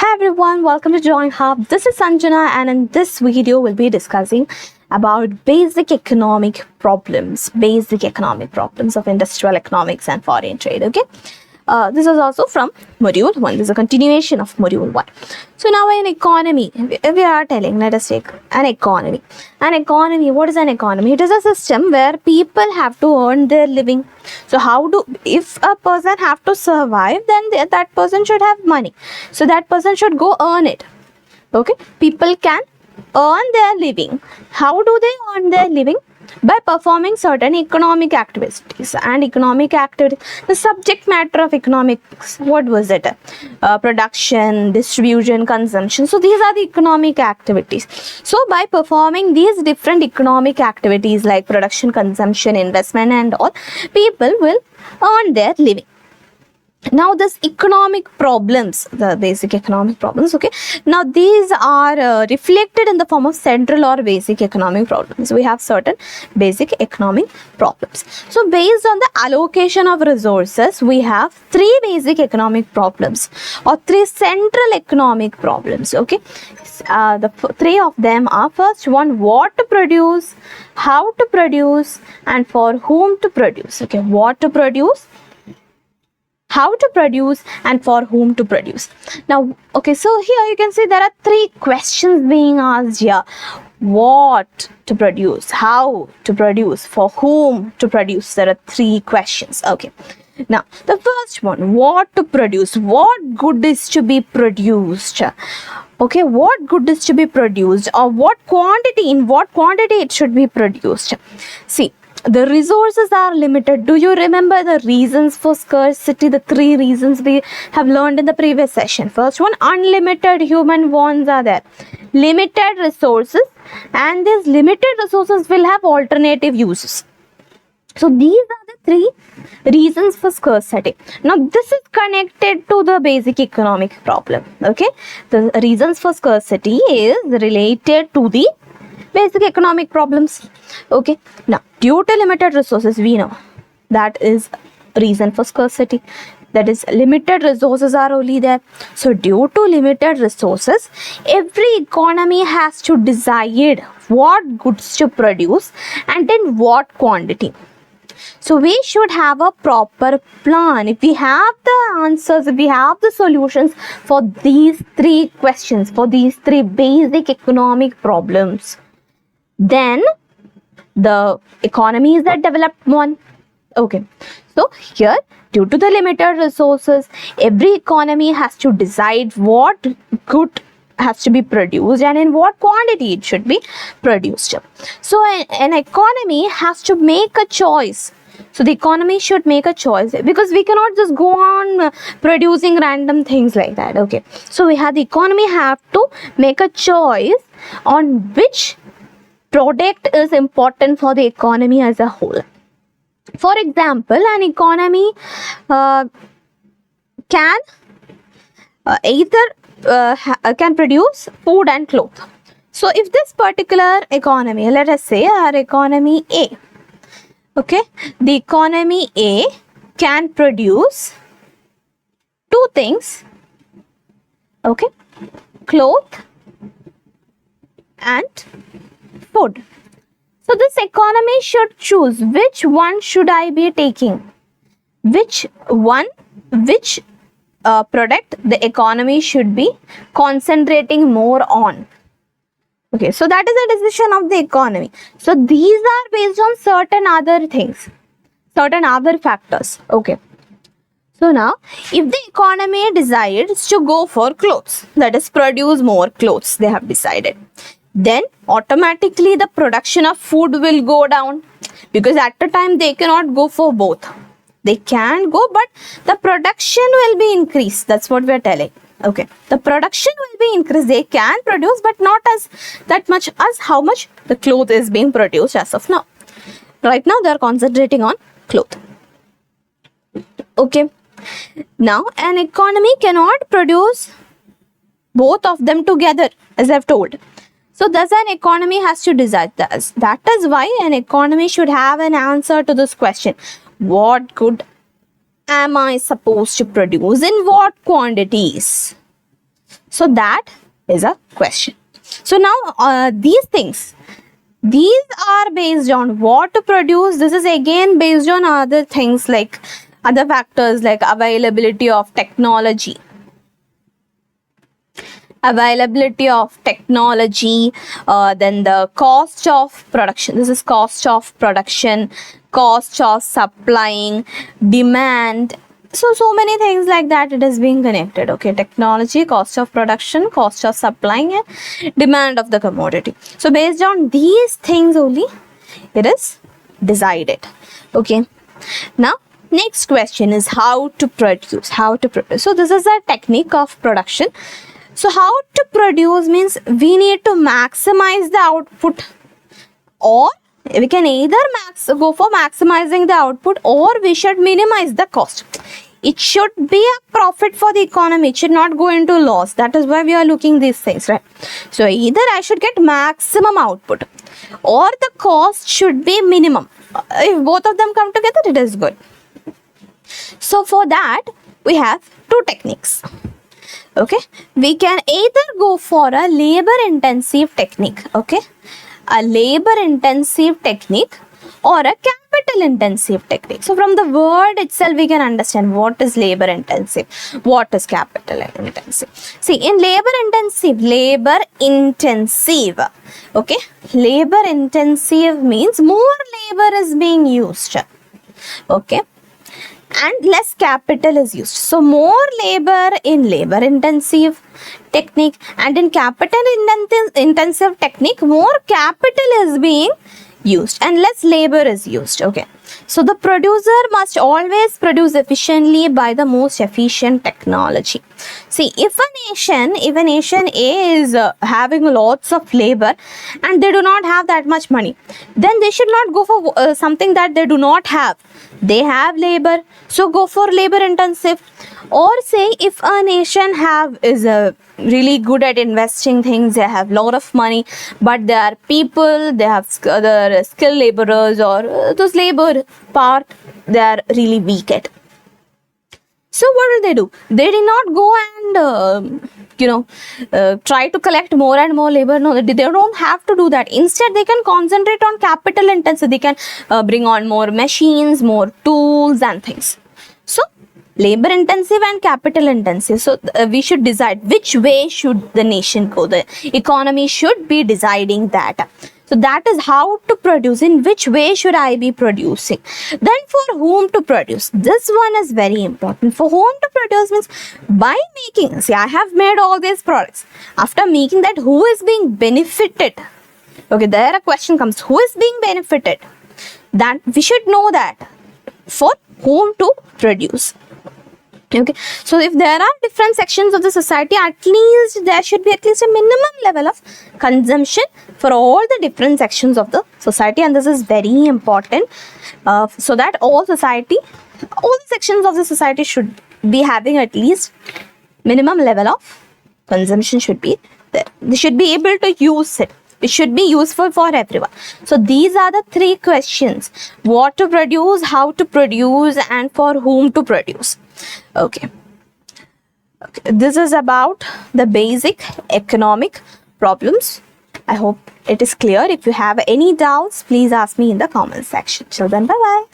Hi everyone, welcome to Drawing Hub. This is Sanjana and in this video we'll be discussing about basic economic problems of industrial economics and foreign trade. Okay, this is also from module 1. This is a continuation of module 1. So now in economy, we are telling, let us take an economy. What is an economy? It is a system where people have to earn their living. So if a person have to survive, then that person should have money. So that person should go earn it. Okay, people can earn their living. How do they earn their living? By performing certain economic activities. And economic activity, the subject matter of economics, what was it? Production, distribution, consumption. So these are the economic activities. So by performing these different economic activities like production, consumption, investment and all, people will earn their living. Now this economic problems, the basic economic problems, okay, now these are reflected in the form of central or basic economic problems. We have certain basic economic problems. So based on the allocation of resources, we have three basic economic problems or three central economic problems. Okay, the three of them are: first one, what to produce, how to produce, and for whom to produce. Okay, what to produce, how to produce, and for whom to produce. Now, okay, so here you can see there are three questions being asked here. What to produce, how to produce, for whom to produce. There are three questions. Okay, now the first one, what to produce, what good is to be produced. Okay, what good is to be produced, or what quantity, in what quantity it should be produced. See, the resources are limited. Do you remember the reasons for scarcity? The three reasons we have learned in the previous session. First one, unlimited human wants are there. Limited resources, and these limited resources will have alternative uses. So these are the three reasons for scarcity. Now this is connected to the basic economic problem. Okay, the reasons for scarcity is related to the basic economic problems. Okay, now due to limited resources, we know that is reason for scarcity. That is, limited resources are only there. So due to limited resources, every economy has to decide what goods to produce and in what quantity. So we should have a proper plan. If we have the answers, if we have the solutions for these three questions, for these three basic economic problems, then the economy is a developed one. Okay, so here, due to the limited resources, every economy has to decide what good has to be produced and in what quantity it should be produced. So an economy has to make a choice. So the economy should make a choice, because we cannot just go on producing random things like that. Okay, so the economy have to make a choice on which product is important for the economy as a whole. For example, an economy can can produce food and clothes. So if this particular economy, let us say our economy A, okay, the economy A can produce two things, okay, cloth and food. So this economy should choose which one should I be taking, which product the economy should be concentrating more on. Okay, so that is a decision of the economy. So these are based on certain other things, certain other factors. Okay, so now if the economy decides to go for clothes, that is, produce more clothes, they have decided, then automatically the production of food will go down, because at a time they cannot go for both. They can go, but the production will be increased. That's what we are telling. Okay, the production will be increased. They can produce, but not as that much as how much the cloth is being produced as of now. Right now they are concentrating on cloth. Okay, now an economy cannot produce both of them together, as I've told. So thus an economy has to decide this. That is why an economy should have an answer to this question. What good am I supposed to produce in what quantities? So that is a question. So now these things, these are based on what to produce. This is again based on other things like other factors like availability of technology. Availability of technology, then the cost of production. This is cost of production, cost of supplying, demand. So many things like that it is being connected. Okay, technology, cost of production, cost of supplying, and demand of the commodity. So based on these things only it is decided. Okay, now next question is how to produce. So this is a technique of production. So how to produce means we need to maximize the output, or we can either go for maximizing the output, or we should minimize the cost. It should be a profit for the economy. It should not go into loss. That is why we are looking these things, right? So either I should get maximum output or the cost should be minimum. If both of them come together, it is good. So for that, we have two techniques. Okay, we can either go for a labor intensive technique, okay, a labor intensive technique, or a capital intensive technique. So from the word itself we can understand what is labor intensive, what is capital intensive. See, in labor intensive, okay, labor intensive means more labor is being used, okay, and less capital is used. So more labor in labor intensive technique, and in capital intensive technique more capital is being used and less labor is used. Okay, so the producer must always produce efficiently by the most efficient technology. See, if a nation A is having lots of labor and they do not have that much money, then they should not go for something that they do not have. They have labor, so go for labor intensive. Or say if a nation is really good at investing things, they have lot of money, but there are people, they have other skilled laborers, or those labor part they are really weak at. So what do? They did not go and try to collect more and more labor. No, they don't have to do that. Instead, they can concentrate on capital intensive. They can bring on more machines, more tools and things. So labor intensive and capital intensive. So we should decide which way should the nation go. The economy should be deciding that. So that is how to produce. In which way should I be producing? Then for whom to produce? This one is very important. For whom to produce means by making. See, I have made all these products. After making that, who is being benefited? Okay, there a question comes. Who is being benefited? That we should know that. For whom to produce. Okay, so if there are different sections of the society, at least there should be at least a minimum level of consumption for all the different sections of the society, and this is very important so that all the sections of the society should be having at least minimum level of consumption should be there. They should be able to use it. It should be useful for everyone. So these are the three questions: what to produce, how to produce, and for whom to produce. Okay, this is about the basic economic problems. I hope it is clear. If you have any doubts, please ask me in the comment section. Till then, bye bye.